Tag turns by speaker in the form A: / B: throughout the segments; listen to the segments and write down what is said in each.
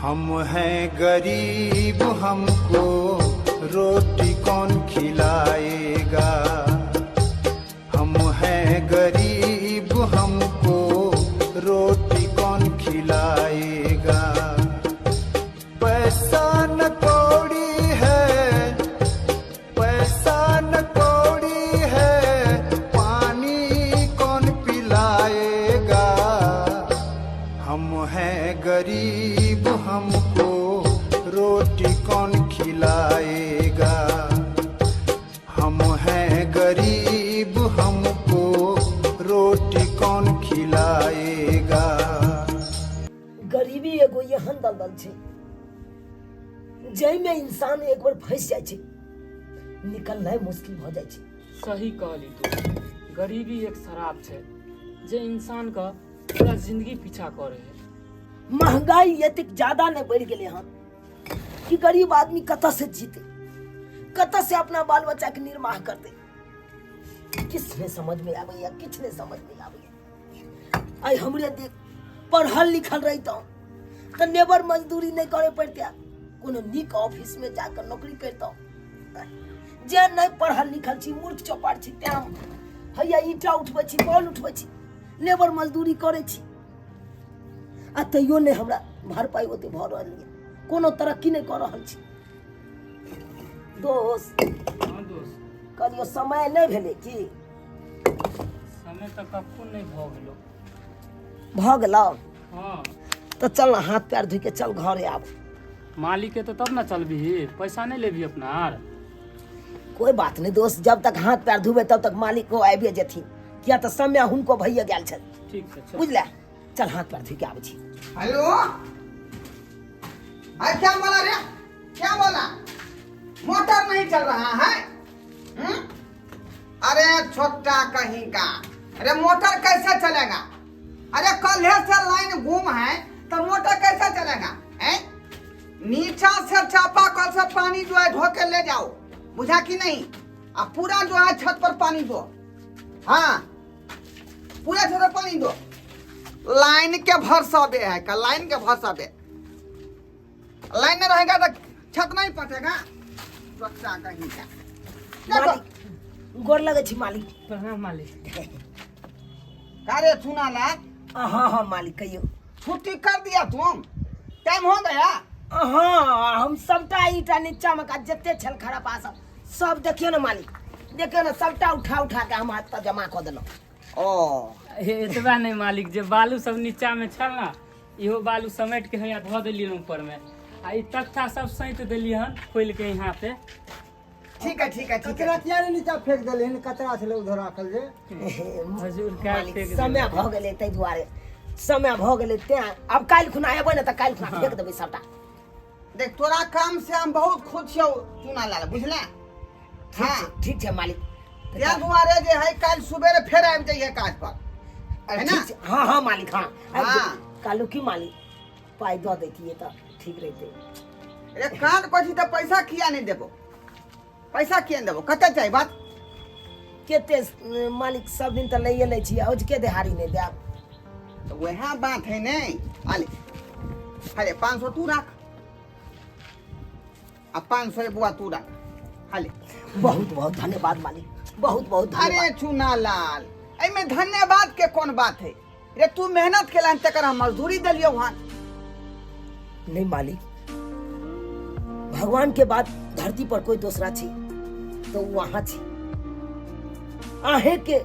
A: हम हैं गरीब, हमको रोटी कौन खिलाएगा। हम हैं गरीब, हमको रोटी कौन खिलाएगा। पैसा न कौड़ी है, पैसा न कौड़ी है, पानी कौन पिलाएगा। हम हैं गरीब, हमको रोटी कौन खिलाएगा। हम हैं गरीब, हमको रोटी कौन खिलाएगा।
B: गरीबी एगो एहन दलदल छै जाहिमे इंसान एक बार फंस जाइ छै, निकलनाइ मुश्किल भ जाइ छै।
C: सही कहली तू। गरीबी एक शराब छै जे इंसान का पूरा जिंदगी पीछा करे है।
B: महंगाई एतेक ज्यादा नहीं बढ़ गए हन कि गरीब आदमी कतऽ से जीते, कतऽ से अपना बाल बच्चा के निर्वाह करते, किछ नहीं समझ में आबैया, किछ नहीं समझ में आबैया। आई हमरे देख पढ़ल लिखल रहितौ तो लेबर मजदूरी नहीं करे पड़ते, कोनो नीक ऑफिस में जाकर नौकरी करतौ। जे नहीं पढ़ल लिखल छी, मूर्ख चौपाट छी, तें हैया ईटा उठबै छी, बॉल उठबै छी, लेबर मजदूरी करे छी, आ तैयो नहीं हमरा भरपाई ओते भ रहल है, कोनो तरक्की नहीं कर रहल छी। दोस्त
C: हाँ दोस्त,
B: कहियो समय नहीं भेले की?
C: समय तक कखन नहीं भ गेलो।
B: भ गेलौ
C: हाँ
B: तो चल ना, हाथ पैर धो के चल घरे आब।
C: मालिक के तो तब ना चलबी, पैसा नहीं लेबी अपना आर।
B: कोई बात नहीं दोस्त, जब तक हाथ पैर धुबे तब तक मालिक को आबे जेथिन, किया तो समय हुनको भैया गेल छै।
C: ठीक है चल।
B: बुझले, चल हाथ पैर धो के आबै छी।
D: हेलो, अरे क्या बोला रे, क्या बोला? मोटर नहीं चल रहा है? अरे छोटा कहीं का, अरे मोटर कैसे चलेगा? अरे कल से लाइन गुम है तो मोटर कैसे चलेगा? नीचा से चापाकल से पानी जो है ढो के ले जाओ, बुझा कि नहीं? अब पूरा जो है छत पर पानी दो। हाँ, पूरा छत पर पानी दो। लाइन के भरोसा बे है का, लाइन के भरोसा बे। लाइन में रहेगा तो छत नहीं पटेगा। बच्चा कहीं का।
B: मालिक गोर लगे छी मालिक।
C: प्रणाम मालिक।
D: अरे सुना ला,
B: हाँ हाँ मालिक कहियो।
D: छुट्टी कर दिया तुम, टाइम हो गया।
B: हाँ हम सबटा ईटा नीचा में का जते छल खराब आ सब देखियो ना मालिक, देखियो ना सबटा उठा उठा के हम हाथ पर जमा कर देलो।
D: ओ
C: एतबा नहीं मालिक, जे बालू सब नीचा में छल ना, इहो बालू समेट के हैया धो देलियन ऊपर में, आ ई तख्ता सब सैंत देलियन खोल के यहाँ पे।
D: ठीक है ठीक है ठीक
E: कचरा
D: है।
E: किया ने नीचा फेंक देले हन, कचरा छले उधर राखल जे।
C: हजूर का
B: मालिक
C: फेंक
B: समय
C: देलियन।
B: भ गेले तै दुआरे, समय भ गेले ते अब काल खुना आबे ना त काल खुना फेंक देबै सबटा।
D: देख तोरा काम से हम बहुत खुश छौ सुना ला, बुझला? हाँ
B: ठीक छै मालिक।
D: त्या दुआरे जे है कल सुबह फिर आबि जाइए काज पर, है ना?
B: ठीक छै, हाँ हाँ मालिक हाँ।
D: हाँ।
B: कालू की मालिक पाई दऽ दैतियै त ठीक रहितै।
D: एक कान पछी तो पैसा किया नहीं देबो, पैसा किया नहीं देबो, कते चाहिए बात?
B: केते मालिक सब दिन त लइए लै छी, औज के देहाड़ी नहीं देब।
D: तो वह बात है नहीं। आले अरे 500 तू रख, अब 500 बुआ तू रख। हाले
B: बहुत बहुत धन्यवाद मालिक, बहुत बहुत
D: अरे
B: धन्यवाद।
D: चुना लाल, एमे धन्यवाद के कौन बात है रे? तू मेहनत के लान तकर हम मजदूरी दलियो वहां।
B: नहीं मालिक, भगवान के बाद धरती पर कोई दूसरा छी तो वहां छी आहे के।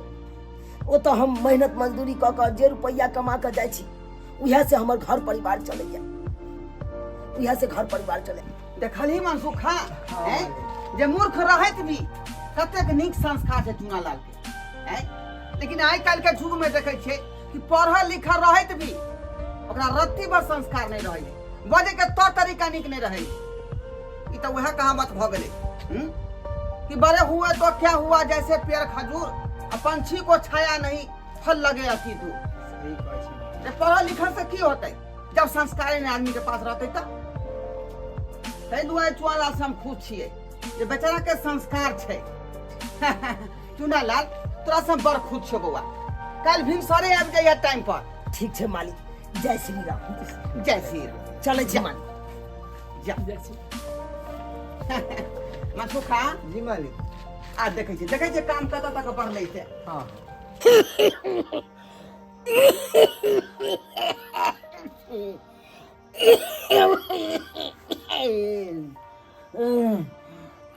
B: वो तो हम मेहनत मजदूरी क के जे रुपया कमा के जाय छी, उहे से हमर घर परिवार चलैया, उहे से घर परिवार चले।
D: देखली मन सुखा है जे मूर्ख रहत भी कतेक नीक संस्कार है चुना लाल के, हैं? लेकिन आइ काल के युग में देखे छे कि पढ़ल लिखल रहत भी ओकरा रत्ती भर संस्कार नहीं रहे, बजे के तौर तरीका नीक नहीं रहे। ई तो वह कहावत भ गेले कि बड़े हुए तो क्या हुआ, जैसे पेड़ खजूर, और पंछी को छाया नहीं फल लगे अति दूर। पढ़ल लिखल से की होते जब संस्कार नहीं आदमी के पास रहते तब। तै दुआरे चुआला से हम खुश छिए जे बेचारा के संस्कार छै। चुना लाल तोरा से बड़ खुश छो बउआ, कल भी सारे आबि जाइए टाइम पर।
B: ठीक छै मालिक, जय श्री राम।
D: जय श्री राम।
B: चले छी मालिक।
D: जा
C: जाइ छी।
D: मछू खा
E: जी मालिक।
D: आ देखै छी काम कतऽ तक बढ़लै से।
E: हाँ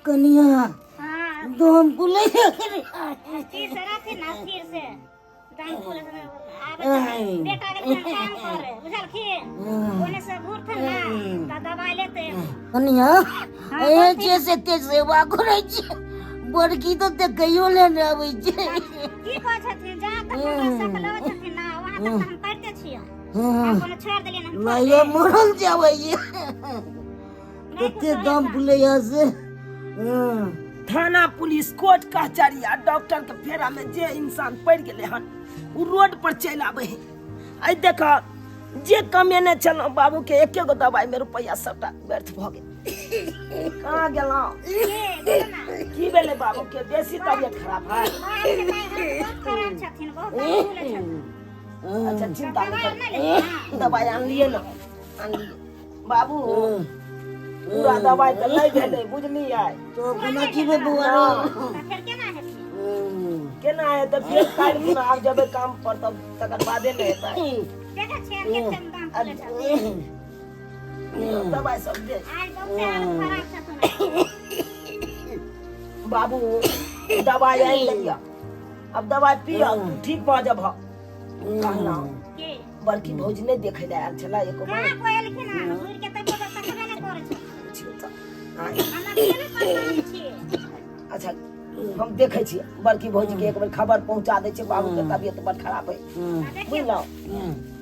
B: कनिया
F: हाँ,
B: दम बुले
F: स्थिर से रहती ना, स्थिर से। दाम फूले से आबे छै, बेटा के काम करे, बुझलखिन? ओने से घूरथन ना, त दवाई लेते।
B: कनिया ए जैसे तेसे वा करे छी बड़की तो देखैयो ले न आबै छै।
F: की कहै छथिन? जहाँ तक हमरा सकल आबै छथिन ना, वहाँ तक त हम पढ़ते छियै। हम कोनो छोड़ देलियै ना, हम पढ़
B: लाया मरल जाबै ये
F: नहीं
B: कते दम बुलैया से। थाना पुलिस कोर्ट कचहरी आ डॉक्टर के फेरा में जे इंसान पड़ गेले हन उ रोड पर चल आबे है। आई देखा जे कमेने चलो बाबू के एके गो दवाई में रुपया सबटा व्यर्थ भ गेल। कहाँ गेलौ? की भेले बाबू के? बेसी तबियत खराब है?
F: बहुत खराब छथिन, बहुत फूले छथिन।
B: अच्छा चिंता
F: दवाई
B: नहीं
F: नहीं लेलियै
B: कर,
F: ना?
B: दवाई आन लिए ना, आन लिए बाबू। पूरा दवाई तो नहीं भेले बुझलियै तो केना की बे बुआ
F: त फेर केना हेतै?
B: केना है तो पेट काट के आब जबे काम पर तब तकर बादे नहीं हेतै।
F: देखै छियै केते दाम फूले छथिन।
B: दवाई सब दे
F: आज बहुते हालत खराब छथिन।
B: बाबू दवाई आन लिया, अब दवाई पिया तू ठीक भऽ जब। कहना
F: के
B: बड़की भौजी नहीं देखे ले आयल छला एको बार।
F: कहाँ कोई एलखिन हन? घुरि के तक तकबे नहि करै छथिन।
B: हाँ,
F: हमरा केना परेशानी छियै?
B: अच्छा हम देखे छियै बड़की भौजी के एक बेर खबर पहुंचा दे छियै बाबू के तबियत बड़ खराब है
F: देखियौ,
B: बुझलौ।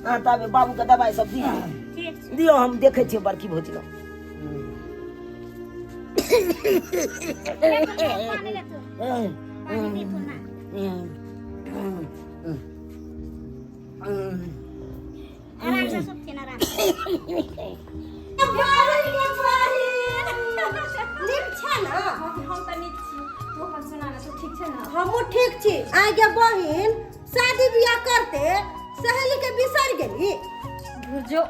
B: हाँ तब बाबू के दवाई सब दियो
F: ठीक छै।
B: दियो हम देखे छियै बड़की भौजी लग।
F: पानी ले तू, पानी दे तू ना। आराम से सुतथिन, आराम से।
G: हमू ठीक छी। आगे बहिन शादी बियाह करते सहेली के बिसर गेली।
H: जो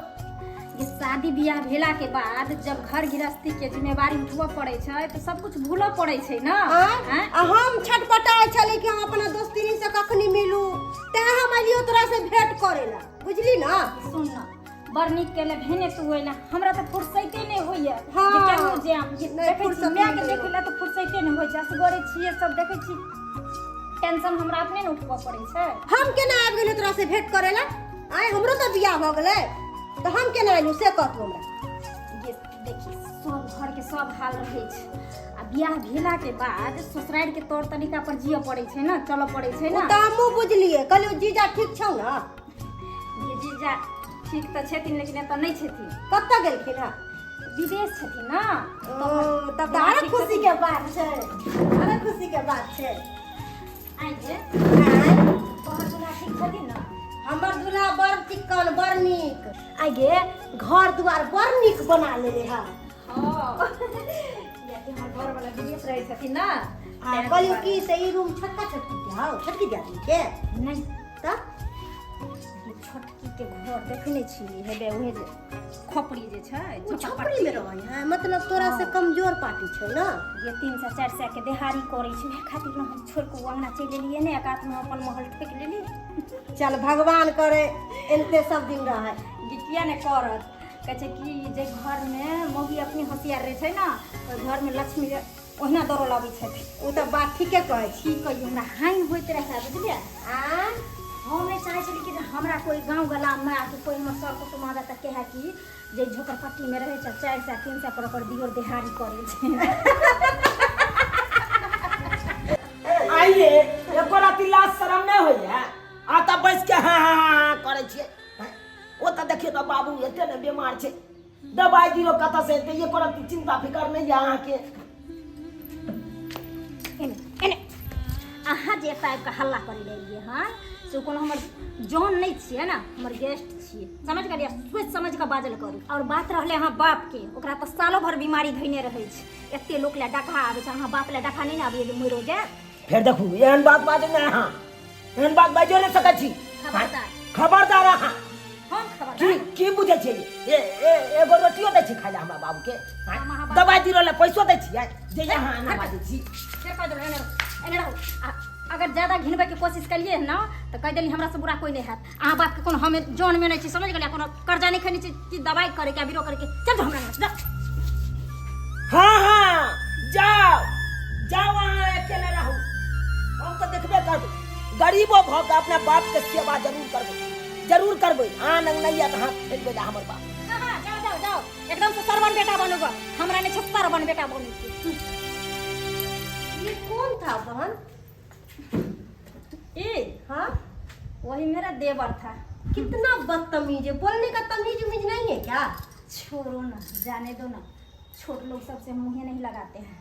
H: ये शादी बियाह भेला के बाद जब घर गृहस्थी के जिम्मेवारी उठबऽ पड़े छै तो सब कुछ भूलऽ पड़े छै ना। हैं?
G: आ हम छटपटाए छली कि हम अपना दोस्तिनी से कखनी मिलू, ते हम अलियो तोरा से भेंट करेला, बुझली ना?
H: सुन ना, बड़ नीक केले भेने तू होइला, हमरा तो फुर्सते नहीं होइया।
G: हाँ।
H: जे केहू जे हम जे
G: नहीं,
H: देखै छी
G: फुर्सत
H: मैं
G: नहीं
H: के
G: होइया।
H: देखैला तो फुर्सते नहीं होय छै। असगरे छियै सब देखै छी, टेंशन हमरा अपने न उठबऽ पड़े छै।
G: हम केना आबि गेली तोरा से भेंट करेला? आय हमरो तो बियाह भ गेलै, तो हम केना आइलू से कहतू हमरा।
H: ये देखी सब घर के सब हाल रहे छै, आ बियाह भेला के बाद ससुराल के तौर तरीका पर जिय पड़े छै ना, चलऽ पड़े छै
G: उ
H: ना।
G: त हमहू बुझलिए, कहलियो जीजा ठीक छौ ना?
H: ये जीजा ठीक तो छथिन लेकिन एतऽ नहीं छथिन,
G: कत्ता गेलखिन है?
H: विदेश छथिन ना।
G: तब तो आरे खुशी के बात छै, आरे खुशी के बात छै।
H: आइए
G: आय
H: तोहर दुल्हा ठीक छथिन ना।
G: हमर दूल्हा बड़ चिक्कन बड़ नीक, आगे घर दुआर बड़ नीक बना लेले है।
H: हाँ या कि हमर घर वाला विदेश रहे छथिन ना।
G: आ कहलियो की से ई रूम छोटका छोटकी के हौ, छोटकी जाती के
H: नहीं
G: त
H: ये छोटकी के घर देखने छी हेबे उहे जे खोपड़ी जे छै
G: छपरी में रहै है, मतलब तोरा से कमजोर पार्टी छै ना।
H: ये 300 400 के देहारी करे छै, उहे खातिर न हम छोड़ के अंगना चलि एलिए ने, एकात में अपन महल ठेक लेली।
G: चल भगवान करे एनते सब दिन रहे।
H: गिटिया ने करत कहे छै कि जे घर में मौगी अपनी होशियार रहे छै ना, ओइ घर में लक्ष्मी ओहिना दौड़ लाबै छथिन।
G: उ त बात ठीके कहै छी।
H: की कहियो हमरा हानि होइत रहे बुझलियै।
G: आ
H: हम नहीं चाहे छली कि जे हमरा कोई गांव गला में आके कोई हमर सर को तुमादा तक कहे कि जे झोपड़पट्टी में रहे छै 400 300 पर ओकर दियोर देहारी करे छै।
B: आइए एको राती लाज शरम नहीं होइया? आता बैस के हाँ करे छियै। ओ त देखियो त बाबू एते ने बीमार छै, दवाई दियो कत से ते एको राती चिंता फिकर नहीं या अहाँ के।
H: एने एने अहाँ जे टाइप का हल्ला करे लेलिए हन से कोनो हमर जौन नहीं छिए ना, हमर गेस्ट छिए, समझ गेलिए? सोच समझ के बाजल करू। और बात रहले अहाँ बाप के, ओकरा तो सालो भर बीमारी धइने रहे छै, एते लोक ले डकहा आबै छै, अहाँ बाप ले डकहा नहीं ना आबै जे मरो जाए।
B: फिर देखू एहन बात बाजू ना अहाँ, एहन बात बाजो नहीं सकै छी।
H: खबरदार
B: खबरदार अहाँ
H: हम खबरदार
B: की की बुझे छियै एगो रोटियो दै छी खाय ले हमरा बाबू के दवाई दिरो ले पैसो दै छियै जे यहाँ आना बाजै छी
H: फेर कह देलहुँ एने रहो अगर ज्यादा घिनबे के कोशिश करिए ना तो कह देली हमरा से बुरा कोई नहीं है अहाँ बात के कोनो हमें जोन में नहीं छी समझ गेलिए कोनो कर्जा नहीं खनी छी कि दवाई करे के बीरो करे के चल जाओ हमरा
B: हाँ हाँ जाओ जाओ वहाँ अकेले रहो हम तो देखबे करबो गरीबो भऽ के अपने बाप के सेवा जरूर करबै हाँ नहीं है हाथ फेंक दे हमर बाप
H: हाँ जाओ जाओ जाओ एकदम से सरवन बेटा बनोगा हमरा ने 6 सरवन बेटा बनो
G: ये कौन था बहन?
H: ए
G: हाँ,
H: वही मेरा देवर था।
G: कितना बदतमीज है, बोलने का तमीज उमीज नहीं है क्या?
H: छोड़ो ना, जाने दो ना, छोट लोग सबसे मुँह नहीं लगाते हैं।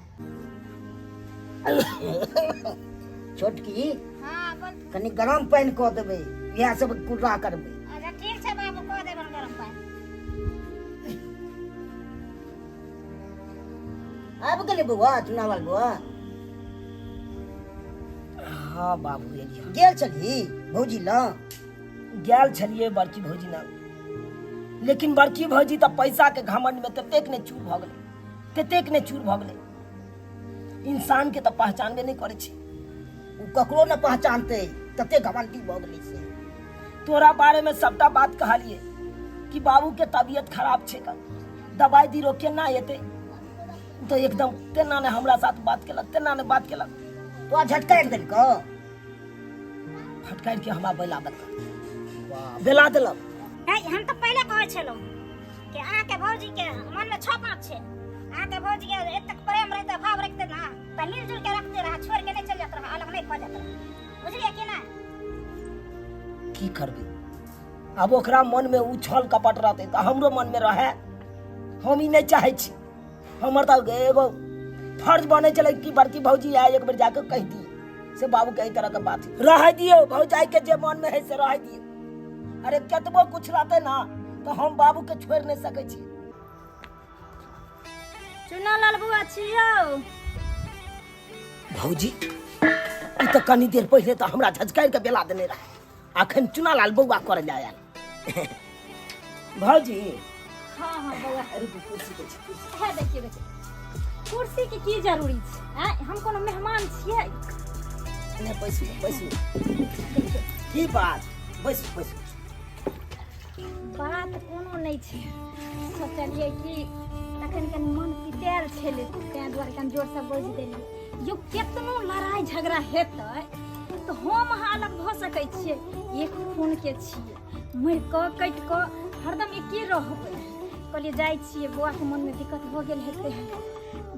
B: छोटकी
F: हाँ बोल।
B: कनी गरम पानी कऽ देबै इएह सब कुर्रा करबै
F: अच्छा ठीक छै बाबू कह देबन गरम पानी।
B: आबि गेलै बौआ चुनावल बौआ हाँ बाबू एलियै गेल छली भौजी लग गेल छलियै बड़की भौजी लग लेकिन बड़की भौजी तऽ पैसा के घमंड में ततेक ने चूर भऽ गेलै इंसान के तऽ पहचानबे नहीं करै छै उ ककरो न पहचानते तते घमंडी भऽ गेलै से तोरा बारे में सबटा बात कहलिए कि बाबू के तबीयत खराब छै दवाई दिरो केना एतै तो एकदम तेना ने हमरा साथ बात केलक तो झटकारि देलको फटकारि के हमरा बेला देलक
F: हम तो पहले कहै छलौ कि अहाँके भौजी के मन में छपा छै अहाँके भौजी के एतक प्रेम रहते भाव रखते ना त मिलजुल के रखते रहा छोड़ के नहीं चल जात रहा अलग नहीं भऽ जात रहा बुझलिए कि ना
B: की करबे अब ओकरा मन में उछल कपट रहते त हमरो मन में रहे हम ही नहीं चाहे छी हमर त एगो फर्ज बने चले कि बड़की भौजी आए एक बार जाके कह दिए से बाबू के एही तरह के बात रह दियो भौजाई के जे मन में है से रह दियो अरे कतबो कुछ रहते ना तो हम बाबू के छोड़ नहीं सके छी
H: चुना लाल बुआ छियो
B: भौजी ई तो कनी देर पहले तो हमरा झजकाई के बेला देने रहे अखन चुना लाल बउआ करे आयल भौजी
H: हाँ हाँ बउआ
B: अरे कुर्सी दे छी
H: है देखिए कुर्सी की जरूरी छै हम कोनो मेहमान छियै
B: ने बैसू की बात बैसू
H: बात कोनो नहीं छै सोचलिए कि तखन कनि मन पितायल छलै तैं दुआरे कनि जोर से बजि देलियै यो केतनो लड़ाई झगड़ा हेतै तो हम अहाँ अलग भऽ सकै छियै एक खून के छियै मरि कऽ कटि कऽ हरदम एके रहबै कहलिए जाइ छियै बौआ के मन में दिक्कत भऽ गेल हेतै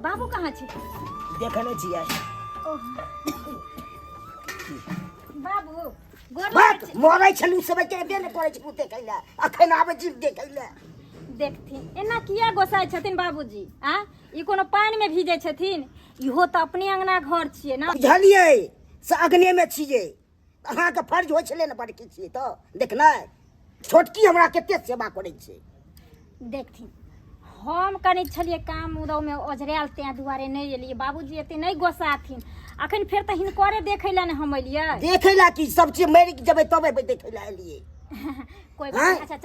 H: बाबू कहाँ छै
B: देखने छियै
H: बाबू
B: बात मरै छलू सब के बे ने करै छै पुते कैला अखन आबै जीव देखैला
H: देखथिन एना किया गोसाई छथिन बाबूजी ई कोनो पानि में भीजै छथिन इहो तऽ अपने अंगना घर छियै ना
B: बुझलियै से अग्नि में छियै अहाँ के फर्ज होइ छलै ने बड़की छियै तऽ देखनाइ छोटकी हमरा कते सेवा करै छै
H: देखथिन हम कनि छलिए काम उदौ में ओझरायल तें दुआरे नहीं एलिए बाबूजी एते नहीं गोसाथिन अखन फेर तऽ हिनकरे देखै ला ने हम एलिए
B: देखै ला कि सब चीज मरि जेबै तबे देखै ला एलिए
H: कोई बात नहीं अच्छा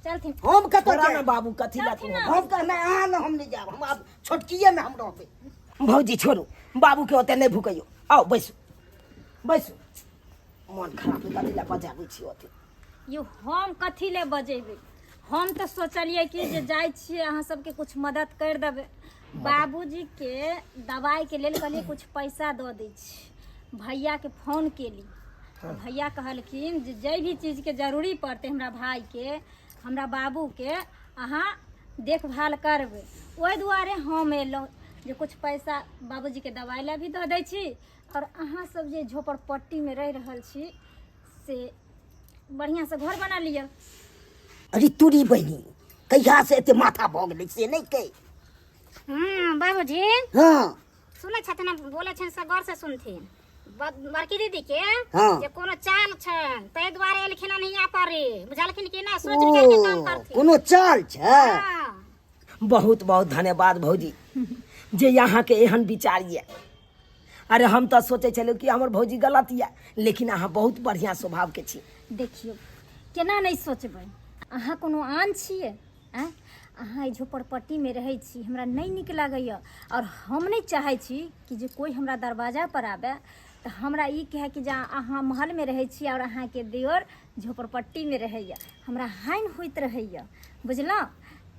H: चलथिन
B: हम कतौ ना बाबू कथी ला हम कहना अहाँ न हम नहीं जाब हम अब छोटकीए में हम रहबै भौजी छोड़ू बाबू के ओते नहीं भूकैयो आओ बैसू मन खराब कथी ला बजाबै छी ओते
H: यो हम कथी ले बजेबै हम तो सोचलिए कि जे जाइ छियै अहाँ सबके कुछ मदद कर देबै बाबूजी के दवाई के लेल कहलिए कुछ पैसा दऽ दै छी भैया के फोन केली भैया कहलखिन जे जे भी चीज के जरूरी पड़ते हमरा भाई के हमरा बाबू के अहाँ देखभाल करबै ओहि दुआरे हम एलहुँ जे कुछ पैसा बाबूजी के दवाई ला भी दऽ दै छी और अहाँ सब जे झोपड़पट्टी में रह रहल छी से बढ़िया से घर बना लिअ
B: अरे तूरी बहनी कहिया से एते माथा भऽ गेलै से नहीं कह
F: बाबूजी
B: हाँ
F: सुनै छथिन बोले छन से गौर से सुनथिन बड़की दीदी के
B: हाँ।
F: जे कोनो चाल छन तै दुआरे एलखिन नहीं आ पारे बुझलखिन कि ना सोच विचार के काम करथिन
B: कोनो चाल छै
F: हाँ।
B: बहुत बहुत धन्यवाद भौजी जे यहाँ के एहन विचार ये अरे हम तो सोचे छलियै कि हमर भौजी गलत ये लेकिन अहाँ बहुत बढ़िया स्वभाव के छी
H: देखियो केना नहीं सोचबै अहाँ कोनो आन छियै आँय अहाँ ई झोपड़पट्टीमे रहै छी हमरा नहि नीक लागैए और हम नहि चाहै छी कि जे कोई हमरा दरवाजा पर आबे तऽ हमरा ई कहे कि जे अहाँ महलमे रहै छी और अहाँके देवर झोपड़पट्टीमे रहैए हमरा हानि होइत रहैए बुझलहुँ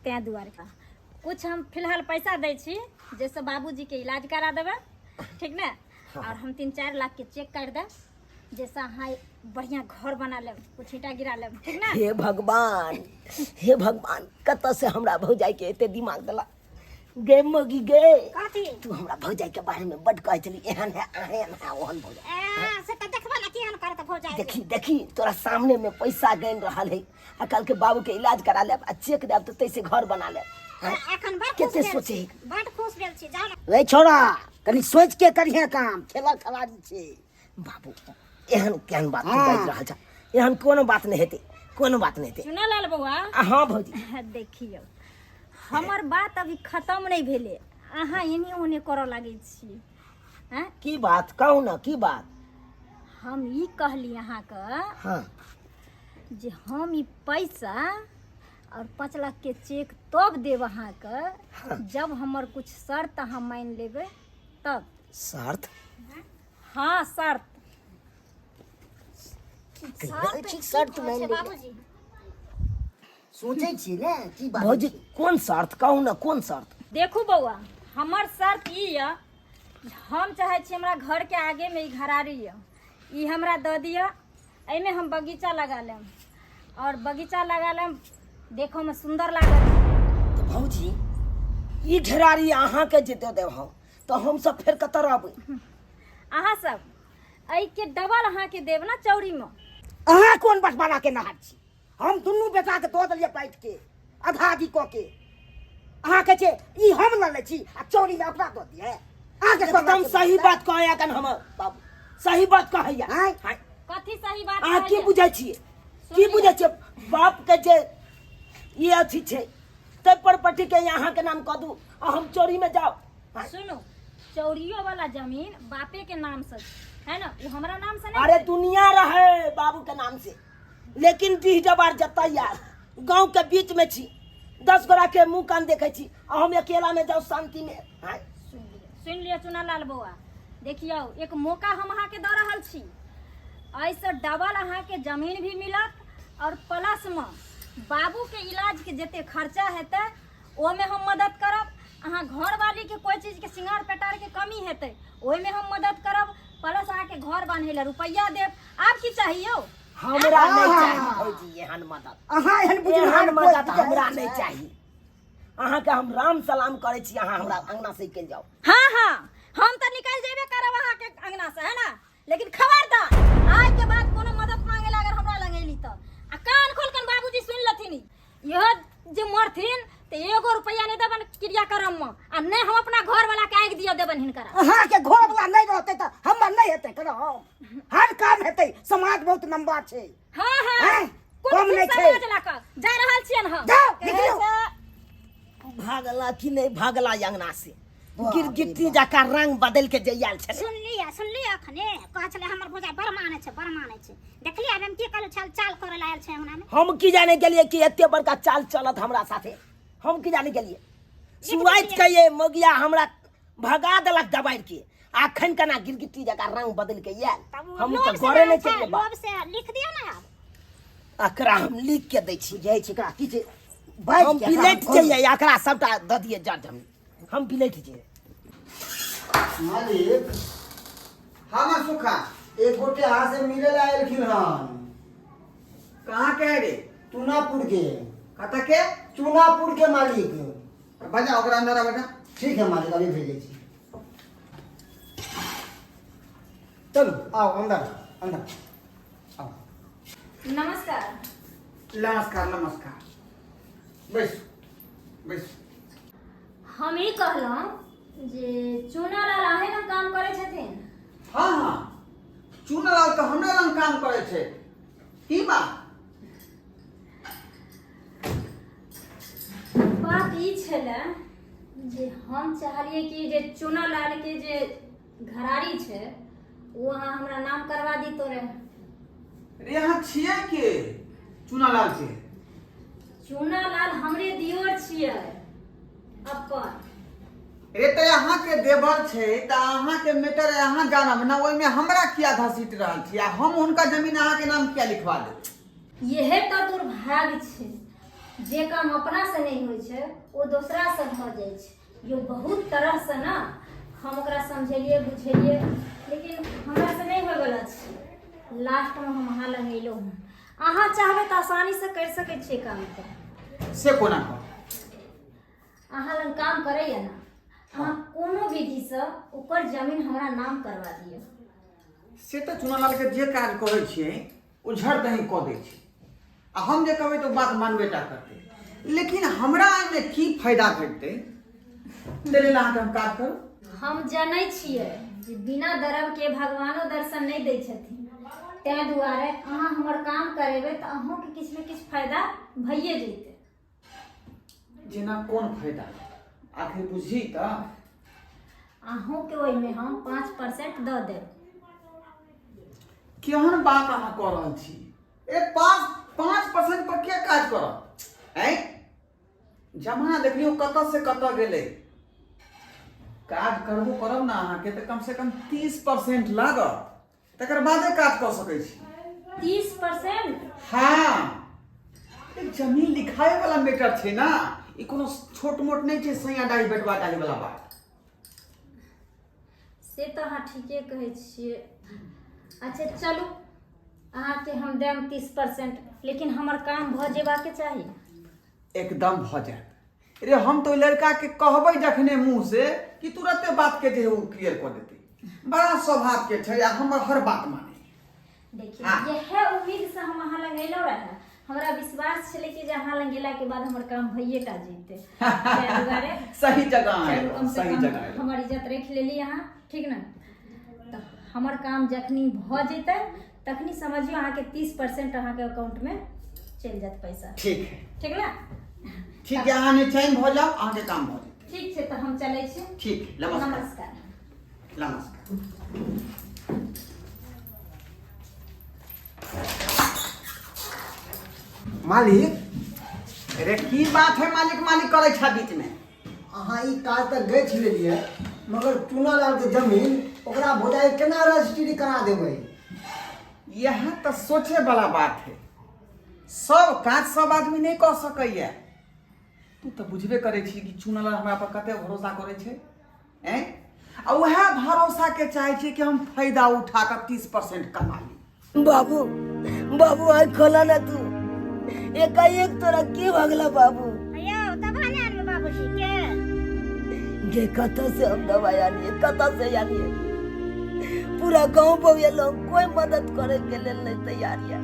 H: तैँ दुआरे कुछ हम फिलहाल पैसा दै छी जाहिसँ बाबूजीके इलाज करा देबै ठीक ने और हम 3-4 लाख के चेक कर देब जैसा अहाँ बढ़िया घर बना लेब कुछ ईटा गिरा लेब ठीक ना
B: हे भगवान कतऽ से हमरा भौजाई के एते दिमाग देला गे मगी गे
F: कथी
B: तू हमरा भौजाई के बारे में बड कहै छली एहन है ओहन भौजाई
F: से त देखबा ना केहन करत भौजाई
B: देखी तोरा सामने में पैसा गन रहल है आ कल के बाबू के इलाज करा लेब आ चेक देब तो तैसे घर बना लेब
F: एखन बड़
B: केते
F: खुश
B: सोचे
F: बड़ खुश भेल छी जाउ ना
E: रे छोरा कनी सोच के करिहे काम खेला खराबी छै
B: बाबू एहन केहन बात तू बाजि रहल छ एहन कोनो बात नहीं हेते कोनो बात नहीं हेते
H: सुना लाल बउआ
B: हाँ भौजी
H: देखियो हमर बात अभी खत्म नहीं भेले अहाँ एने ओने करऽ लागै छी हैं
B: की बात कहू ना की बात
H: हम ई कहली अहाँके
B: हाँ
H: जे हम ई पैसा और 5 लाख के चेक तब देव अहाँके जब हमर कुछ शर्त अहाँ मान लेबै तब
B: शर्त
H: हाँ शर्त
B: ठीक शर्त मान ले
F: बाबूजी
E: सोचै छी ने की बात
B: भौजी कोन शर्त कहू ना कोन शर्त
H: देखू बउआ हमर शर्त ई य हम चाहे छी हमरा घर के आगे में ई घरारी य ई हमरा दऽ दिअ एहिमे हम बगीचा लगा लेम और बगीचा लगा लेम देखो में सुंदर लागत
B: तो भौजी ई घेरारी अहाँ के जे दे देब हम तो हम सब फिर कतऽ रहबै
H: अहाँ सब एहि के डबल अहाँ के देब ना चौरी में
E: अहाँ कोन बटवारा के नहार छी हम दुनू बेटा के दऽ देलियै पाइट के आधा आधी कऽ के अहाँ के छै ई हम लऽ लै छी आ चोरी में अपना दऽ दियै अहाँ के
B: एकदम सही बात कहै कन हम बाबू सही बात कहैया
E: आँय?
H: कथी सही बात
B: अहाँ की
H: कहलियै?
B: बुझै छियै की बुझै छियै बाप के जे ये अथी छै तै पर पट्टी के यहाँ के नाम कह दू आ हम चोरी में जाओ
H: सुनो चौरियो वाला जमीन बापे के नाम से है ना वो हमरा नाम से नहीं
B: अरे दुनिया रहे बाबू के नाम से लेकिन डीह जबार जता यार गांव के बीच में छी 10 गोरा के मुंह कान देखे छी आ हम अकेला में जाओ शांति में हाँ?
H: सुन लियो चुना लाल बउआ देखियो एक मौका हम अहाँ के दऽ रहल छी ऐसे डबल अहाँ के जमीन भी मिलत और प्लस में बाबू के इलाज के जते खर्चा हेतै ओमे हम मदद करब अहाँ घर वाली के कोई चीज के सिंगार पेटार के कमी हेतै ओहि में हम मदद करब प्लस अहाँ के घर बांधे ला रुपया देब आप की चाहिए
B: हमरा नहीं चाहिए भौजी एहन मदद
E: अहाँ एहन बुझू
B: एहन मदद हमरा नहीं चाहिए अहाँ के हम राम सलाम करे छी अहाँ हमरा अंगना से निकल जाओ
H: हाँ हम तो निकल जेबे करब अहाँ के अंगना से है ना लेकिन खबरदार आज के बाद कोनो मदद मांगे ला अगर हमरा लगेली तो आ कान खोल कर बाबूजी सुन लथिन यह जे मरथिन ते 1 रुपया नहीं देबन क्रियाक्रम में आ नहीं हम अपना घर वाला के आगि दियो देबन हिनकरा
E: अहाँ के घर वाला नहीं रहते तो हमर नहीं हेतै करो हर काम हेतै समाज बहुत लंबा छै
H: हाँ
E: हैं?
H: कोन
E: कम नहीं
H: चीज
E: छै
H: समझ ला कर जा रहल छियन हम
E: जाओ,
H: कहे
E: निकलो।
H: से
B: भागला कि नहीं भागला अंगना से गिरगिट्टी जका रंग बदल के जइयाल छले
F: सुन लिया अखने कह छले हमर भौजाई बड़ माने छै देखलिए अब हम की कहल छल चाल करे लायल छै हमरा में
B: हम की जाने गेलिए कि एते बड़का चाल चलत हमरा साथे हम की जाने गेलिए सुआइत के ये मोगिया हमरा भगा देलक दबाइ के आखन कना गिरगिट्टी जका रंग बदल के आयल हम तो घरे नहीं चले
F: लोभ से लिख दियो ना अब
B: अकरा हम लिख के दै छी
E: बुझै छी का की छै
B: हम बिलेट चाहिए अकरा सबटा द दिए जज हम बिलेट चाहिए
A: मालिक
D: हाँ ना सुखा
A: एक गोटे यहाँ से मिले ला एलखिन हन
D: कहाँ के रे
A: चुनापुर के
D: कतऽ के
A: चुनापुर के मालिक
D: बजा ओकरा अंदर आ बेटा
A: ठीक है मालिक अभी भेजे छी चलो आओ अंदर अंदर आओ
H: नमस्कार
D: नमस्कार बैस बैस
H: हम ई कहलहुँ जे चूना लाल आहे ना काम करै छथिन
D: हाँ चुनलाल तो हमरा लग काम करे छै की बात
H: बात ई छलै जे हम चाहलिए कि जे चूना लाल के जे घरारी छै वो अहाँ हमरा नाम करवा दी तोरे
D: रे यहाँ छियै के चुनालाल के
H: चूना लाल हमरे दियोर छियै अपन।
D: रे तो यहाँ के देवर छे त अहाँ के मैटर यहाँ जानब ना, ओइ में हमरा किया घसीट रहल छी आ हम उनका जमीन अहाँ के नाम किया लिखवा दे?
H: यह तो दुर्भाग्य छै, जे काम अपना से नहीं होइ छै वो दूसरा से भ जाइ छै। यो बहुत तरह से ना हम ओकरा समझेलिए बुझेलिए, लेकिन हमरा से नहीं होय वाला छै। लास्ट में हम अहाँ लग एलो हूँ। अहाँ चाहबे तो आसानी से कर सकै छियै काम के।
D: से कोना कर?
H: अहाँ लग काम करैया ना, अहाँ कोनो विधि से ओकर जमीन हमरा नाम करवा दियौ।
D: से तो चुनालाल के जे काज करे छिए ओ झड़ दही क दै छै आ हम जे कहबै तो बात मानबेटा करते, लेकिन हमरा एमे की फायदा भेटते तेरे ला हम काज करू?
H: हम जानै छियै जे बिना दरब के भगवानो दर्शन नहीं दै छथिन, तै दुआरे अहाँ हमर काम करेबै तऽ अहूँ के किछु ने किछु फायदा भइए जेतै।
D: जेना कोन फायदा आखिर बुझी त?
H: अहूँ के ओइमे हम 5% दऽ देब।
D: केहन बात अहाँ कह रहल छी? ए 5% पर के काज करब? हैं जमाना देखियो कतऽ से कतऽ गेलै। काज करबो करब ना अहाँ के त कम से कम 30% लागत, तकर बादे काज कऽ सकै छी।
H: 30%?
D: हाँ, जमीन लिखाए वाला मैटर छै ना, ई कोनो छोट मोट नहीं छै सैया डाली बेटवा डाली वाला बात।
H: से तो अहाँ ठीके कहै छियै। अच्छा चलू, अहाँके हम देम 30%, लेकिन हमर काम भऽ जेबाके चाही।
D: एकदम भ जाए। रे हम तो लड़का के कहबै जखने मुंह से कि तुरंते बात के जे वो क्लियर कर देते। बड़ा स्वभाव के छै आ हमर हर बात माने।
H: देखिए
D: हाँ।
H: यह उम्मीद से हम अहाँ लग एलहुँ रहे। हमरा विश्वास छलै कि जे अहाँ लग गेला के बाद हमर काम भइए टा जेतै। ताहि दुआरे
D: सही जगह
H: चलू,
D: आए,
H: कम से
D: सही
H: कम
D: जगह आए।
H: हमर इज्जत रख लेली अहाँ, ठीक ना? तऽ हमर काम जखनी भऽ जेतै तखनी समझियो अहाँ के 30% अहाँ के अकाउंट में चलि जात पैसा।
D: ठीक है,
H: ठीक ना?
D: ठीक है, अहाँ निचैन भ जाओ, अहाँ के काम भ जाए।
H: ठीक छै, तऽ हम चलै छी।
D: ठीक, नमस्कार।
H: नमस्कार।
D: नमस्कार। मालिक, अरे की बात है मालिक मालिक करे छा बीच में?
A: अहाँ ई काज तक गए छलिए, मगर चूनालाल के जमीन ओकरा भोजाई केना रजिस्ट्री करा देबै?
D: यह तो सोचे वाला बात है। सब काज सब आदमी नहीं कर सकैया। तू तो बुझबे करे छी कि चुनालाल हमरा पर कते भरोसा करे छे, हैं? आ वह भरोसा के चाहे छे कि हम फायदा उठा कर 30% कमा ली।
B: बाबू बाबू आज खोला ना तू, एकाएक तोरा के भगला बाबू?
F: अयो दबा ने आनबे बाबूजी के।
B: ये कतऽ से हम दवाई आनिए, कतऽ से आनिए? पूरा गांव बउया लोग कोई मदद करे के लेल नहीं तैयार है,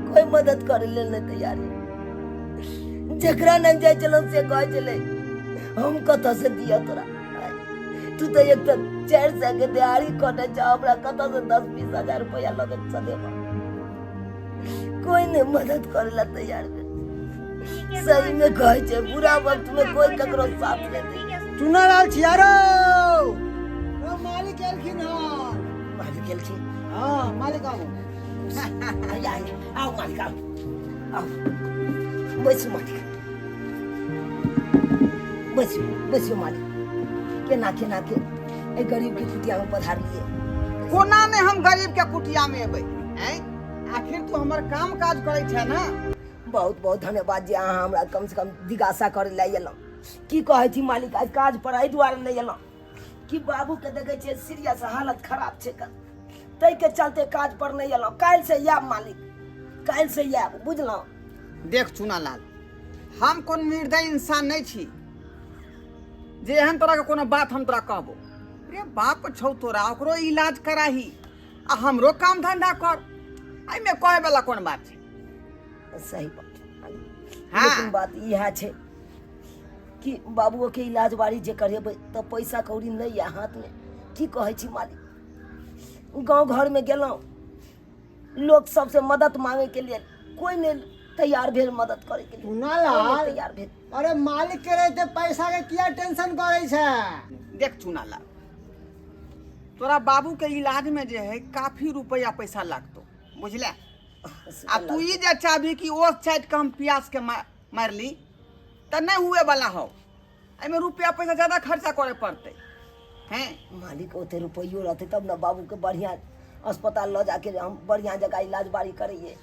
B: कोई मदद करे लेल नहीं तैयार है। जकरा नंग जाय चलो से कहे चले हम कतऽ से दिया तोरा? तू तो एक तो 4 सौ के दिहाड़ी कटे जा, हमरा कतऽ से 10-20 हजार रुपया लगे सदेब? कोई नहीं मदद करेला तैयार है। सही में कहे छे, बुरा वक्त में कोई ककरो साथ नहीं दे।
A: चूनालाल छियारो, ओ मालिक एलखिन हँ।
B: मालिक गेल छी?
A: हाँ मालिक आओ।
B: आओ मालिक आओ, आओ बैसू मालिक, बैसू मालिक। केना केना के ए गरीब के कुटिया में पधार लिए।
D: कोना में हम गरीब के कुटिया में एबै, हैं? आखिर तू हमर काम काज करे छे ना।
B: बहुत बहुत धन्यवाद जे अहाँ हमरा कम से कम जिज्ञासा करे ला एलहुँ। की कहै छी मालिक, आज काज पर एहि दुआरे नहीं एलहुँ कि बाबू के देखे छियै सीरियस हालत खराब छै, ताहि के चलते काज पर नहीं एलहुँ। काल्हि से आयब मालिक, काल्हि से आयब, बुझलहुँ?
D: देख चुनालाल, हम कोन निर्दयी इंसान नहीं छी जे एहन तरह के कोनो बात हम तोरा कहबो। रे बाप छौ तोरा, ओकरो इलाज कराही आ हमरो काम धंधा कर। आई में कहे वाला कोन बात छै?
B: सही बात है।
D: हाँ।
B: लेकिन बात यह है कि बाबुओ के इलाज बाड़ी जे करेबै तो पैसा कौड़ी नहीं है हाथ में। की कहै छी मालिक, गांव घर में गेलहुँ, लोग सबसे मदद मांगे के लिए कोई नहीं तैयार भेल मदद करे के लिए।
A: चूनालाल,
B: कोई नहीं तैयार भेल।
A: अरे मालिक के रहते पैसा के किया टेंशन करे छे?
D: देख चुनालाल, तोरा बाबू के इलाज में जे है काफी रुपया पैसा लागतो, बुझले? आ तू ई जे चाहबी कि ओ साइड के हम पियास के मार ली तो नहीं हुए वाला हो। एमे रुपया पैसा ज्यादा खर्चा करे पड़ते हैं।
B: मालिक ओते रुपयो रहते तब ना बाबू के बढ़िया अस्पताल ल जाके हम बढ़िया जगह इलाज बारी करिए,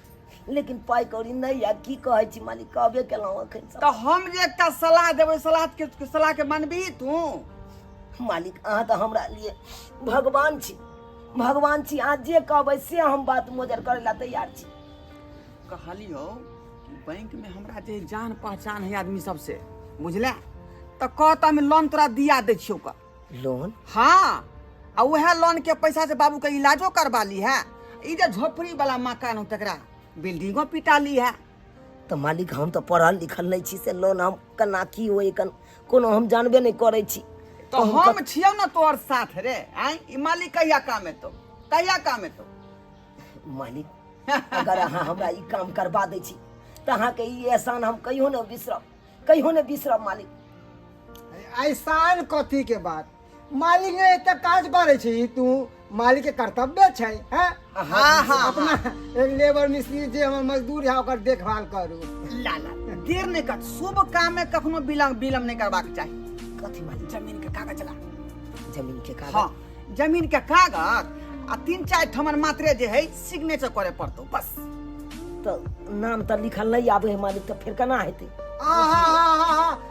B: लेकिन पाई कौड़ी नहीं है। की कहै छी मालिक, कहबे केलहुँ अखन
D: तो हम जे एकटा सलाह देबै, सलाह के मानबी तू?
B: मालिक अहाँ तो हमरा लिए भगवान छी, भगवान छी। अहाँ जे कहबै से हम बात मोजर करे ला तैयार छी।
D: कहलियो बैंक में हमरा जे जान पहचान है आदमी सबसे, बुझले, तो कहता में लोन तोरा दिया दे छियो का।
B: लोन?
D: हाँ, आ वह लोन के पैसा से बाबू के इलाजो करवा ली है। ई जे झोपड़ी वाला मकान हो तकरा बिल्डिंगो पिटा ली है।
B: तो मालिक हम तो पढ़ल लिखल नहीं छी, से लोन हम कना की होई कोनो हम जानबे नहीं करे छी।
D: तो हम छियो ना तोर साथ रे। आई ई मालिक कहिया काम है तो, कहिया काम है तो?
B: मालिक अगर अहाँ हमरा ई काम करवा दै छी तो अहाँ के ई एहसान हम कहियो न बिसरब, कहियो न बिसरब मालिक।
A: एहसान कथी के बात, मालिक ने एते काज करे छी, तू मालिक के कर्तव्य छै। हैं?
D: हाँ,
A: अपना एक लेबर मिस्त्री जे हमर मजदूर है ओकर देखभाल करू।
D: लाला देर नहीं कर, शुभ काम में कखनो विलम्ब नहीं करबाक चाहिए।
B: कथी मालिक?
D: जमीन के कागज ला।
B: जमीन के कागज?
D: हाँ, जमीन के कागज आ 3-4 ठमन मात्रे जे है सिग्नेचर करे पड़तो बस।
B: तो नाम तो लिखल नहीं आवे है मालिक, तो फिर केना हेतै?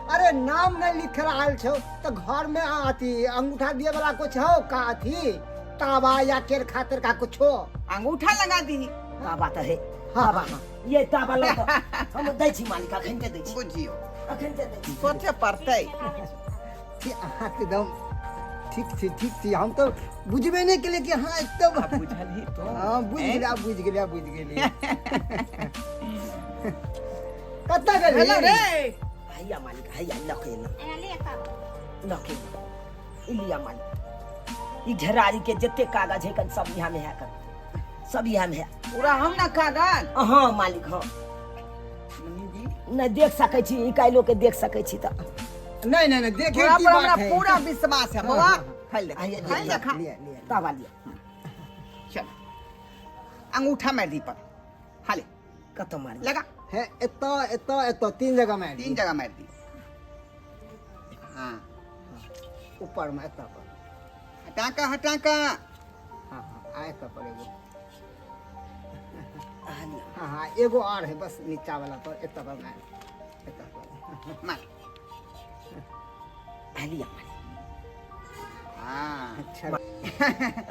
A: अरे नाम नहीं लिख रहा छो तो घर में आती अंगूठा दिए वाला कुछ हो का थी, ताबा या केर खातिर का कुछ हो,
D: अंगूठा लगा दी।
B: ताबा तो है।
A: हाँ,
B: ताबा, ये ताबा लो तो हम दै छी मालिक, अखन दे दै छी,
D: बुझियो
B: अखन दे दै छी।
D: सोचे पड़ते।
A: एकदम ठीक थी। हम तो बुझबे नहीं के लिए कि हाँ एकदम
D: बुझली तो।
A: हाँ बुझ गया कत्ता कर
D: हेलो रे।
B: हैया मालिक, हैया लखे न
F: एना ले तब
B: लखे इलिया मालिक। ई घेरारी के जते कागज है कन सब यहाँ में है, कन सब यहाँ में है
D: पूरा हम ना कागज।
B: हाँ मालिक, हाँ नहीं देख सकै छी, ई काइलो के देख सकै छी। तो
A: नहीं देखे
D: पूरा
A: की
D: पर
A: बात
D: हमरा
A: है।
D: पूरा विश्वास है बाबा। खाई ले,
B: आइए,
D: खाई ले, खा।
A: लिया
B: ताबा लिया।
D: चल अंगूठा में दी पर हाले
B: कतो मार
D: लगा
A: है एतो 3 जगह में
D: 3 जगह मार दी। हाँ,
A: ऊपर में एतो पर
D: हटा का।
A: हाँ आए तो पड़ेगा।
B: लिया।
A: हाँ एगो और है बस नीचा वाला पर एतो पर में एतो पर
D: मार।
B: लिया
D: हाँ,
A: अच्छा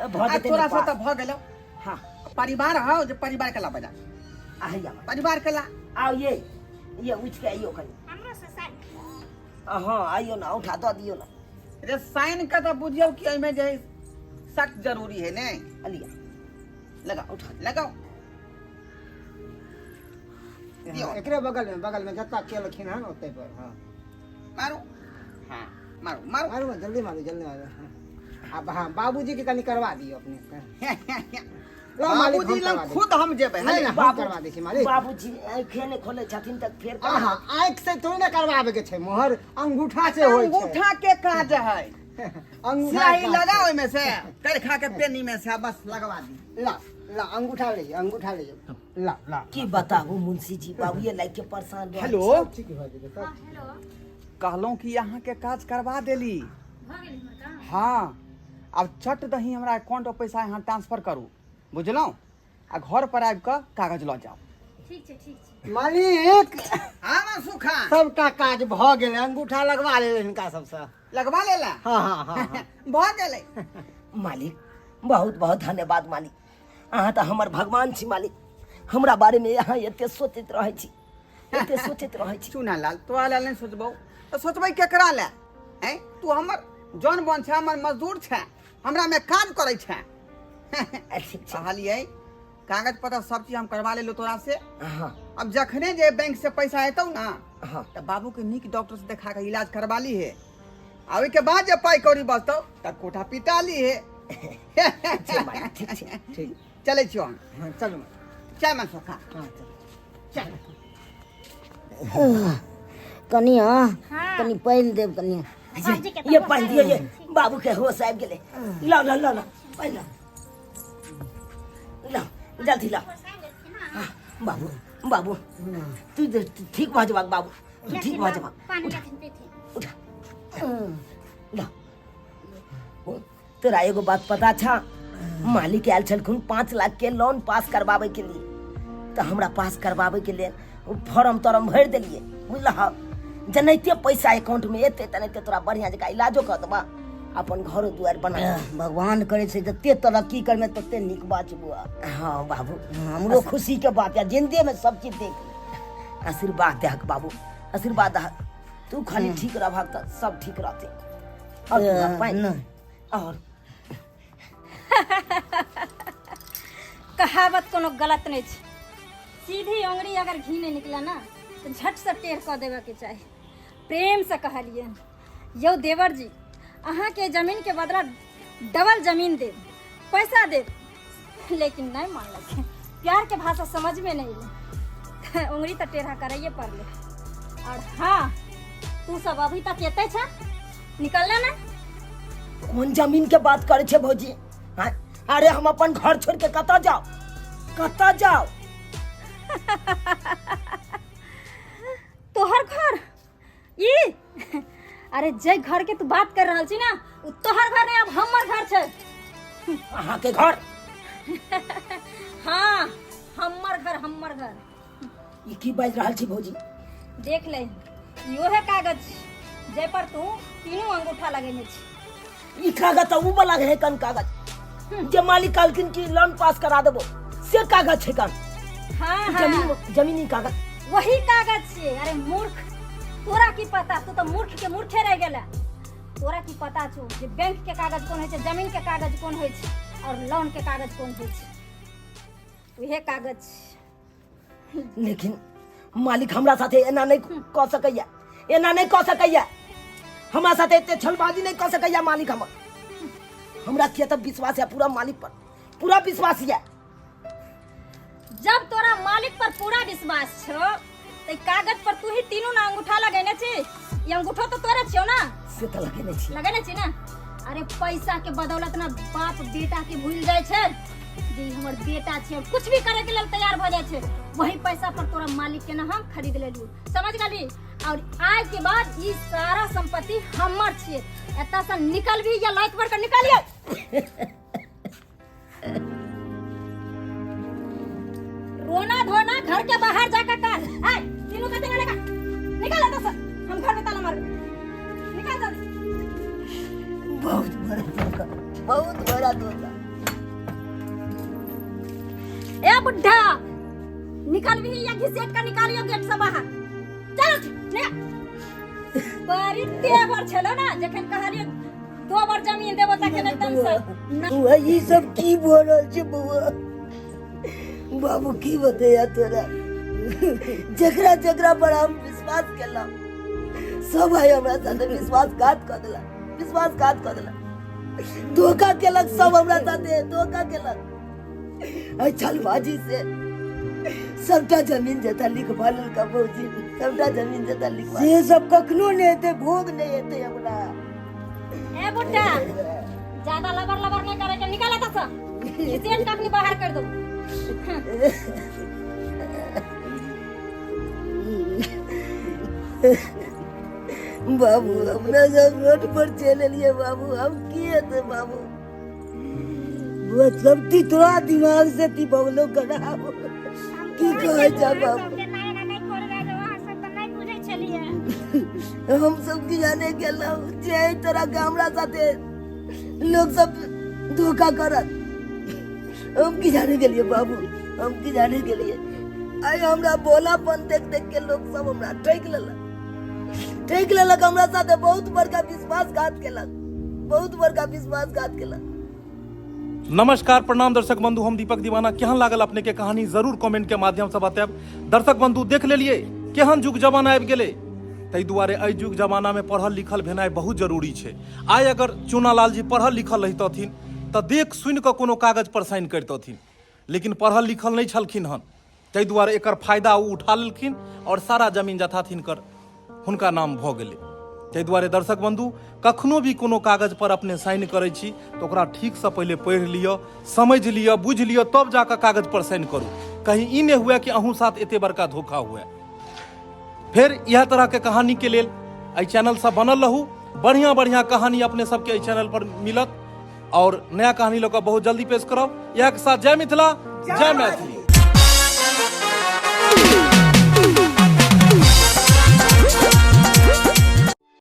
B: बहुत
D: थोड़ा सा तो भ गेलो।
B: हाँ
D: परिवार हो जो परिवार के ला बजा,
B: हैया
D: परिवार के ला।
B: आओ ये उठ के आइयो कनी।
F: हमरो से साथ
B: हाँ आइयो ना, उठा दो दियो ना।
D: रे साइन का तो बुझियो कि एमे जे सख्त जरूरी है ने।
B: लिया
D: लगा, उठा लगाओ।
A: एकरे बगल में जत्ता केल खिन है ओते पर। हाँ
D: मारो। हाँ मारो मारो।
A: मारो जल्दी मारो। अब हाँ बाबूजी के कनी करवा दियो अपने।
D: बाबूजी लग खुद हम जेबे।
A: नहीं हम करवा दै छी मालिक।
B: बाबूजी आँखें ने खोले छथिन तक फिर
A: हाँ आँख से थोड़ी ना करवावे के छै, मोहर अंगूठा से होय छै।
D: अंगूठा के काज है।
A: अंगूठा
D: स्याही लगाओ में से, करखा के पेनी में से बस लगवा दी।
A: ला अंगूठा ले जाओ। ला
B: की बताबू मुंशी जी, बाबू ये लाइक के परेशान रह।
D: हेलो,
A: ठीक हो जेतै सब।
F: हेलो
D: कहलौं कि यहाँ के काज करवा देली।
F: भ गेल हमर काम।
D: हाँ, अब चट दही हमरा अकाउंट में पैसा यहाँ ट्रांसफर करू, बुझलौं? आ घर पर आबि कऽ कागज लऽ जाओ।
F: ठीक छै
A: मालिक
D: हाँ ना सुखा
A: सबटा काज भ गेलै, अंगूठा लगवा ले हिनका सबसे।
D: लगवा लेला।
A: हाँ
D: भ गेलै।
B: मालिक बहुत बहुत धन्यवाद मालिक, अहाँ तो हमर भगवान छी मालिक। हमरा बारे में यहाँ एते सोचैत रहै छी, एते सोचैत रहै छी।
D: चुना लाल तोरा लाल नहीं सोचबौ तो सोचबै केकरा ले? हैं तू हमर जौन बन छै, हमर मजदूर छै, हमरा में काम करै छै। कहलिए कागज पत्र सब चीज हम करवा लेलो तोरा से।
B: हाँ
D: अब जखने जे बैंक से पैसा एतौ ना,
B: हाँ
D: तो बाबू के नीक डॉक्टर से देखा के इलाज करवा ली है। आ ओइ के बाद जे पाई कौड़ी बचतौ त कोठा पिटा ली है।
A: ठीक
D: चले छियो हम।
A: हाँ चलो
D: चाय में सोखा।
A: हाँ चलो
D: चल
E: कनिया
F: हाँ।
E: कनी पैन देव कनिया।
F: बाबूजी के
B: ये
F: तो
B: पानी दियो, ये बाबू के होश आबि गेलै। लाओ पानी लाओ जल्दी लाओ। हाँ, बाबू बाबू तू ठीक भऽ जेबा बाबू, तू ठीक भऽ जेबा।
F: पानी लेथिन पीथिन।
B: ला तोरा एगो बात पता छा, मालिक आयल छलखुन 5 लाख के लोन पास करवावे के लिए, तो हमरा पास करवावे के लिए फॉर्म तॉर्म भर देलिए बुझलह। जनाइते पैसा अकाउंट में एते तनाइते तोरा बढ़िया जगह इलाजो कर देबा, अपन घरो दुआर बना।
E: भगवान करे से जते तरक्की करमे तते नीक बात बुआ।
B: हाँ बाबू
E: हमरो खुशी के बात है, जिंदगी में सब चीज देख ले।
B: आशीर्वाद दे बाबू, आशीर्वाद दे। तू खाली ठीक रह तो सब ठीक रहते। और पानी और
H: कहावत कोनो गलत नहीं छै। सीधी उंगली अगर घी नहीं निकला ना तो झट से टेढ़ कऽ देवे के चाही। प्रेम से कहलिए यौ देवर जी, अहाँ के जमीन के बदला डबल जमीन देव, पैसा देव, लेकिन नहीं मानलक। प्यार के भाषा समझ में नहीं ले, उंगली तो टेढ़ा कराइए पड़ले। और हाँ, तू सब अभी तक एते छा, निकलना ना।
B: कौन जमीन के बात करे छे भौजी? हाँ? अरे हम अपन घर छोड़ के कता जाओ, कता जाओ?
H: तोहर घर ई अरे जे घर के तू बात कर रहल छी ना, उ तोहर घर नहीं, अब हमर घर छै।
B: अहाँ के घर?
H: हाँ, हमर घर, हमर घर।
B: ई की बाज रहल छी भौजी?
H: देख ले, इहो है कागज जे पर तू तीनों अंगूठा लगेने छी।
B: ई कागज तो ऊ वाला है कन कागज जे मालिक कहलखिन कि लोन पास करा देबो, से कागज है कन?
H: हाँ हाँ,
B: जमीनी कागज
H: वही कागज छे। अरे मूर्ख, तोरा की पता, तू तो मूर्ख के मूर्खे रह गेला। तोरा की पता छौ जे बैंक के कागज कोन होय छै, जमीन के कागज कोन होय छै, और लोन के कागज कोन होय छै? उहे कागज।
B: लेकिन मालिक हमरा साथे एना नहीं कह सकैया, एना नहीं कह सकैया। हमरा साथे एते छलबाजी नहीं कह सकैया मालिक। हमरा किया तब विश्वास है पूरा मालिक पर, पूरा विश्वास है।
H: जब तोरा मालिक पर पूरा विश्वास छो तो कागज पर तू ही तीनों ना अंगूठा लगेने छी। ये अंगूठा तो तोरे छियो ना,
B: से तो लगेने छी,
H: लगेने छी ना। अरे पैसा के बदौलत ना बाप बेटा के भूल जाय छै जे हमर बेटा छै, और कुछ भी करे के लेल तैयार भ जाय छै। वही पैसा पर तोरा मालिक के ना हम खरीद लेलियो, समझ गली। और आज के बाद ई सारा संपत्ति हमर छिए। एता से निकल भी या लाइट पर निकालिए। रोना धोना घर के बाहर जाकर कर। ए तीनों का तेरा लगा निकाल एता से, हम घर में ताला मार निकाल जल्दी।
B: बहुत बड़ा धोखा, बहुत बड़ा धोखा।
H: ए बुड्ढा, निकल भी या घिसेट का निकालियो गेट से बाहर। चल निकल। बड़ी तेवर छलो ना, जखन कहलियो 2 बार जमीन देबो तखन एकदम से
B: वही सब की बोल रहल छै बउआ? बाबू की बताया तोरा? जकरा जकरा पर हम विश्वास केला सब है हमरा साथे विश्वासघात कर देला, विश्वासघात कर देला, धोखा केलक। सब हमरा साथे धोखा केलक। आई छलबाजी से सबटा जमीन जता लिखवा लेलका भौजी, सबटा जमीन जता लिखवा। से सब कखनो नहीं हेते, भोग नहीं हेते हमरा।
H: ए बुड्ढा, ज्यादा लबर लबर नहीं करे के, निकाल एता से। घिसेट का अपनी बाहर कर दो।
B: बाबू अपना सब रोड पर चले लिए बाबू, हम किए थे बाबू? वो सब ती तोरा दिमाग से ती बगलो कराओ की कहे जा बाबू? हम सब की जाने के लव जे तरह के हमरा साथे लोग सब धोखा करत, हम की जाने के लिए बाबू, हम की जाने के लिए। आई हमरा बोलापन देख देख के लोग सब हमरा ठेक लेलक, हमरा साथे बहुत बड़का विश्वासघात केलक, बहुत बड़का विश्वासघात केलक।
I: नमस्कार, प्रणाम दर्शक बंधु, हम दीपक दीवाना। केहन लागल अपने के कहानी जरूर कमेंट के माध्यम से बताएब। दर्शक बंधु देख लेलिए केहन युग जमाना आबि गेलै, ताहि दुआरे एहि युग जमाना में पढ़ल लिखल भेनाइ बहुत जरूरी छै। आइ अगर चूनालाल जी पढ़ल लिखल रहितथिन तऽ देख सुनि कऽ कोनो कागज पर साइन करितथिन, लेकिन पढ़ल लिखल नहीं छलखिन हन, ताहि दुआरे एकर फायदा ओ उठा लेलखिन और सारा जमीन जथा तिनकर हुनका नाम भऽ गेलै। ताहि दुआरे दर्शक बंधु कखनो भी कोनो कागज पर अपने साइन करै छी तऽ ओकरा ठीक से पहिले पढ़ि लिअ, समझि लिअ, बुझि लिअ, तब जाकऽ कागज पर साइन करू। कहीं ई नहीं हुआ कि अहूँ साथ एते बड़का धोखा हुआ। फिर यह तरह के कहानी के लेल एहि चैनल से बनल रहू। बढ़िया बढ़िया कहानी अपने सबके एहि चैनल पर मिलत और नया कहानी लोग बहुत जल्दी पेश करब। यह के साथ जय मिथिला, जय मैथिली।